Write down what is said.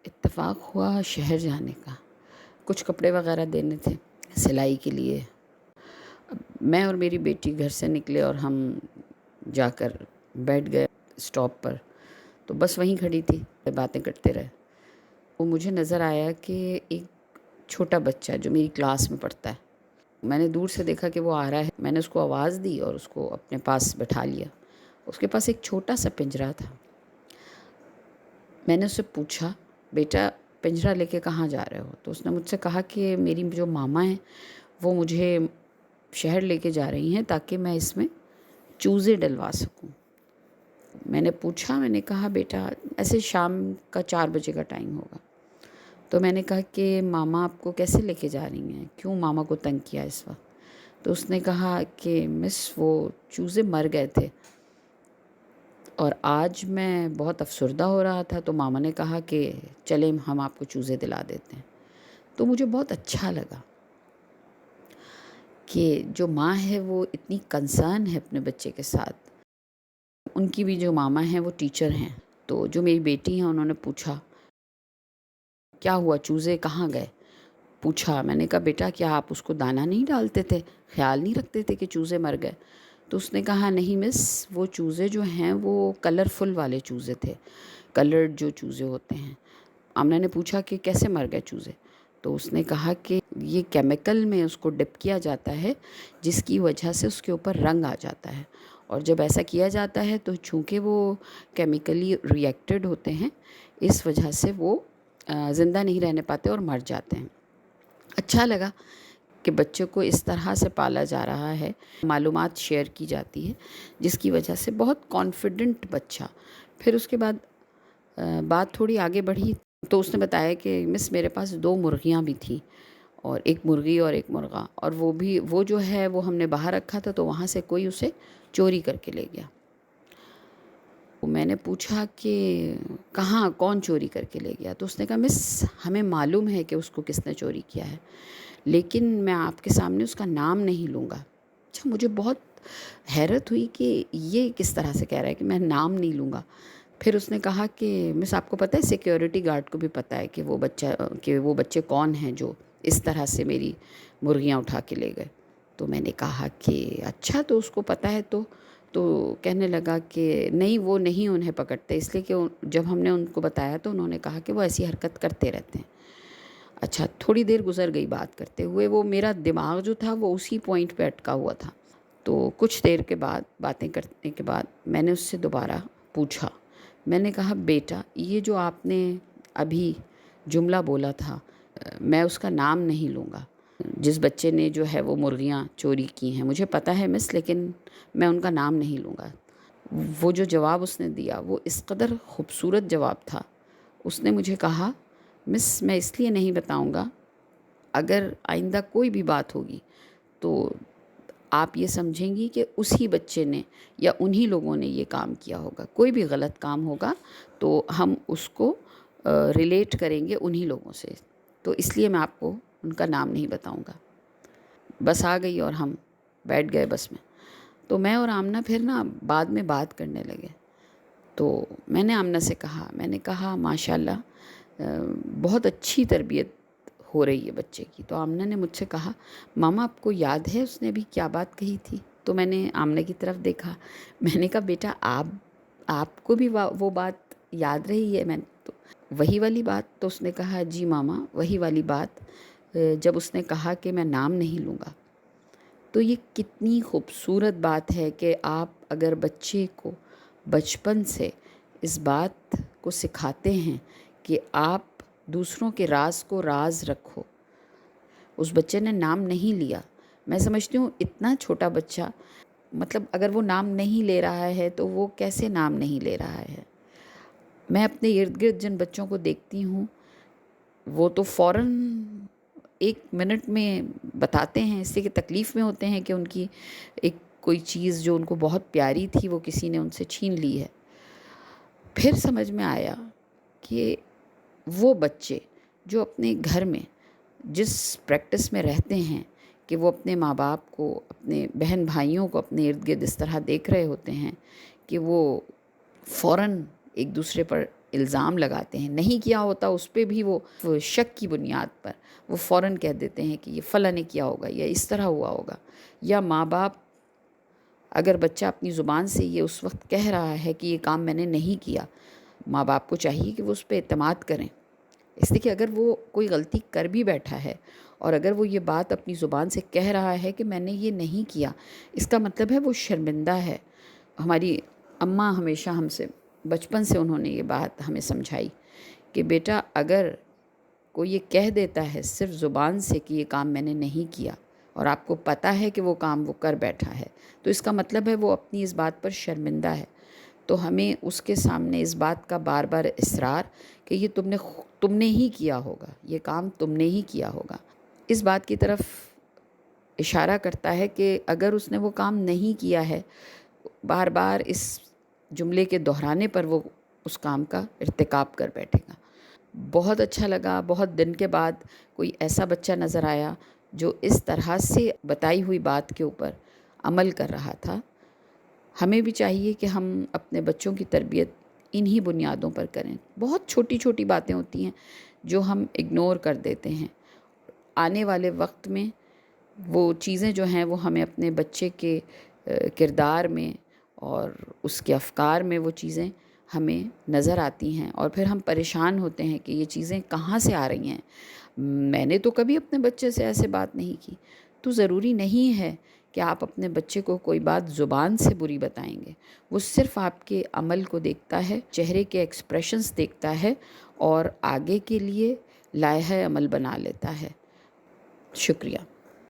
اتفاق ہوا شہر جانے کا، کچھ کپڑے وغیرہ دینے تھے سلائی کے لیے۔ میں اور میری بیٹی گھر سے نکلے اور ہم جا کر بیٹھ گئے اسٹاپ پر، تو بس وہیں کھڑی تھی، باتیں کرتے رہے۔ وہ مجھے نظر آیا کہ ایک چھوٹا بچہ جو میری کلاس میں پڑھتا ہے، میں نے دور سے دیکھا کہ وہ آ رہا ہے، میں نے اس کو آواز دی اور اس کو اپنے پاس بٹھا لیا۔ اس کے پاس ایک چھوٹا سا پنجرا تھا۔ میں نے اس سے پوچھا، بیٹا پنجرا لے کے کہاں جا رہے ہو؟ تو اس نے مجھ سے کہا کہ میری جو ماما ہیں وہ مجھے شہر لے کے جا رہی ہیں تاکہ میں اس میں چوزے ڈلوا سکوں۔ میں نے پوچھا، میں نے کہا بیٹا ایسے شام کا 4 بجے کا ٹائم ہوگا، تو میں نے کہا کہ ماما آپ کو کیسے لے کے جا رہی ہیں، کیوں ماما کو تنگ کیا اس وقت؟ تو اس نے کہا کہ مس وہ چوزے مر گئے تھے اور آج میں بہت افسردہ ہو رہا تھا، تو ماما نے کہا کہ چلیں ہم آپ کو چوزے دلا دیتے ہیں۔ تو مجھے بہت اچھا لگا کہ جو ماں ہے وہ اتنی کنسرن ہے اپنے بچے کے ساتھ۔ ان کی بھی جو ماما ہیں وہ ٹیچر ہیں، تو جو میری بیٹی ہیں انہوں نے پوچھا کیا ہوا، چوزے کہاں گئے؟ پوچھا، میں نے کہا بیٹا کیا آپ اس کو دانہ نہیں ڈالتے تھے، خیال نہیں رکھتے تھے کہ چوزے مر گئے؟ تو اس نے کہا نہیں مس، وہ چوزے جو ہیں وہ کلرفل والے چوزے تھے، کلرڈ جو چوزے ہوتے ہیں۔ آمنہ نے پوچھا کہ کیسے مر گئے چوزے؟ تو اس نے کہا کہ یہ کیمیکل میں اس کو ڈپ کیا جاتا ہے جس کی وجہ سے اس کے اوپر رنگ آ جاتا ہے، اور جب ایسا کیا جاتا ہے تو چونکہ وہ کیمیکلی ری ایکٹڈ ہوتے ہیں، اس وجہ سے وہ زندہ نہیں رہنے پاتے اور مر جاتے ہیں۔ اچھا لگا کہ بچے کو اس طرح سے پالا جا رہا ہے، معلومات شیئر کی جاتی ہے جس کی وجہ سے بہت کانفیڈنٹ بچہ۔ پھر اس کے بعد بات تھوڑی آگے بڑھی تو اس نے بتایا کہ مس میرے پاس 2 مرغیاں بھی تھیں، اور ایک مرغی اور ایک مرغا، اور وہ جو ہے وہ ہم نے باہر رکھا تھا تو وہاں سے کوئی اسے چوری کر کے لے گیا۔ میں نے پوچھا کہ کہاں، کون چوری کر کے لے گیا؟ تو اس نے کہا مس ہمیں معلوم ہے کہ اس کو کس نے چوری کیا ہے، لیکن میں آپ کے سامنے اس کا نام نہیں لوں گا۔ اچھا، مجھے بہت حیرت ہوئی کہ یہ کس طرح سے کہہ رہا ہے کہ میں نام نہیں لوں گا۔ پھر اس نے کہا کہ مس آپ کو پتہ ہے سیکیورٹی گارڈ کو بھی پتہ ہے کہ وہ بچے کون ہیں جو اس طرح سے میری مرغیاں اٹھا کے لے گئے۔ تو میں نے کہا کہ اچھا، تو اس کو پتہ ہے تو کہنے لگا کہ نہیں، وہ نہیں انہیں پکڑتے، اس لیے کہ جب ہم نے ان کو بتایا تو انہوں نے کہا کہ وہ ایسی حرکت کرتے رہتے ہیں۔ اچھا، تھوڑی دیر گزر گئی بات کرتے ہوئے، وہ میرا دماغ جو تھا وہ اسی پوائنٹ پہ اٹکا ہوا تھا۔ تو کچھ دیر کے بعد باتیں کرنے کے بعد میں نے اس سے دوبارہ پوچھا، میں نے کہا بیٹا یہ جو آپ نے ابھی جملہ بولا تھا، میں اس کا نام نہیں لوں گا، جس بچے نے جو ہے وہ مرغیاں چوری کی ہیں، مجھے پتہ ہے مس، لیکن میں ان کا نام نہیں لوں گا۔ وہ جو جواب اس نے دیا وہ اس قدر خوبصورت جواب تھا۔ اس نے مجھے کہا مس میں اس لیے نہیں بتاؤں گا، اگر آئندہ کوئی بھی بات ہوگی تو آپ یہ سمجھیں گی کہ اسی بچے نے یا انہی لوگوں نے یہ کام کیا ہوگا، کوئی بھی غلط کام ہوگا تو ہم اس کو ریلیٹ کریں گے انہی لوگوں سے، تو اس لیے میں آپ کو ان کا نام نہیں بتاؤں گا۔ بس آ گئی اور ہم بیٹھ گئے بس میں۔ تو میں اور آمنہ پھر بعد میں بات کرنے لگے، تو میں نے آمنہ سے کہا، میں نے کہا ماشاءاللہ بہت اچھی تربیت ہو رہی ہے بچے کی۔ تو آمنہ نے مجھ سے کہا ماما آپ کو یاد ہے اس نے ابھی کیا بات کہی تھی؟ تو میں نے آمنہ کی طرف دیکھا، میں نے کہا بیٹا آپ کو بھی وہ بات یاد رہی ہے؟ میں تو وہی والی بات؟ تو اس نے کہا جی ماما وہی والی بات، جب اس نے کہا کہ میں نام نہیں لوں گا۔ تو یہ کتنی خوبصورت بات ہے کہ آپ اگر بچے کو بچپن سے اس بات کو سکھاتے ہیں کہ آپ دوسروں کے راز کو راز رکھو۔ اس بچے نے نام نہیں لیا، میں سمجھتی ہوں اتنا چھوٹا بچہ، مطلب اگر وہ نام نہیں لے رہا ہے تو وہ کیسے نام نہیں لے رہا ہے؟ میں اپنے ارد گرد جن بچوں کو دیکھتی ہوں وہ تو فوراً 1 منٹ میں بتاتے ہیں، اس لیے کہ تکلیف میں ہوتے ہیں کہ ان کی ایک کوئی چیز جو ان کو بہت پیاری تھی وہ کسی نے ان سے چھین لی ہے۔ پھر سمجھ میں آیا کہ وہ بچے جو اپنے گھر میں جس پریکٹس میں رہتے ہیں کہ وہ اپنے ماں باپ کو، اپنے بہن بھائیوں کو اپنے ارد گرد اس طرح دیکھ رہے ہوتے ہیں کہ وہ فوراً ایک دوسرے پر الزام لگاتے ہیں، نہیں کیا ہوتا اس پہ بھی وہ شک کی بنیاد پر وہ فوراً کہہ دیتے ہیں کہ یہ فلاں نے کیا ہوگا یا اس طرح ہوا ہوگا. یا ماں باپ، اگر بچہ اپنی زبان سے یہ اس وقت کہہ رہا ہے کہ یہ کام میں نے نہیں کیا، ماں باپ کو چاہیے کہ وہ اس پہ اعتماد کریں. اس لیے کہ اگر وہ کوئی غلطی کر بھی بیٹھا ہے اور اگر وہ یہ بات اپنی زبان سے کہہ رہا ہے کہ میں نے یہ نہیں کیا، اس کا مطلب ہے وہ شرمندہ ہے. ہماری اماں ہمیشہ ہم سے بچپن سے انہوں نے یہ بات ہمیں سمجھائی کہ بیٹا، اگر کوئی یہ کہہ دیتا ہے صرف زبان سے کہ یہ کام میں نے نہیں کیا اور آپ کو پتہ ہے کہ وہ کام وہ کر بیٹھا ہے، تو اس کا مطلب ہے وہ اپنی اس بات پر شرمندہ ہے. تو ہمیں اس کے سامنے اس بات کا بار بار اصرار کہ یہ تم نے ہی کیا ہوگا، یہ کام تم نے ہی کیا ہوگا، اس بات کی طرف اشارہ کرتا ہے کہ اگر اس نے وہ کام نہیں کیا ہے، بار بار اس جملے کے دہرانے پر وہ اس کام کا ارتکاب کر بیٹھے گا. بہت اچھا لگا، بہت دن کے بعد کوئی ایسا بچہ نظر آیا جو اس طرح سے بتائی ہوئی بات کے اوپر عمل کر رہا تھا. ہمیں بھی چاہیے کہ ہم اپنے بچوں کی تربیت انہی بنیادوں پر کریں. بہت چھوٹی چھوٹی باتیں ہوتی ہیں جو ہم اگنور کر دیتے ہیں. آنے والے وقت میں وہ چیزیں جو ہیں وہ ہمیں اپنے بچے کے کردار میں اور اس کے افکار میں وہ چیزیں ہمیں نظر آتی ہیں، اور پھر ہم پریشان ہوتے ہیں کہ یہ چیزیں کہاں سے آ رہی ہیں. میں نے تو کبھی اپنے بچے سے ایسے بات نہیں کی. تو ضروری نہیں ہے کہ آپ اپنے بچے کو کوئی بات زبان سے بری بتائیں گے. وہ صرف آپ کے عمل کو دیکھتا ہے، چہرے کے ایکسپریشنز دیکھتا ہے اور آگے کے لیے لائحہ عمل بنا لیتا ہے. شکریہ.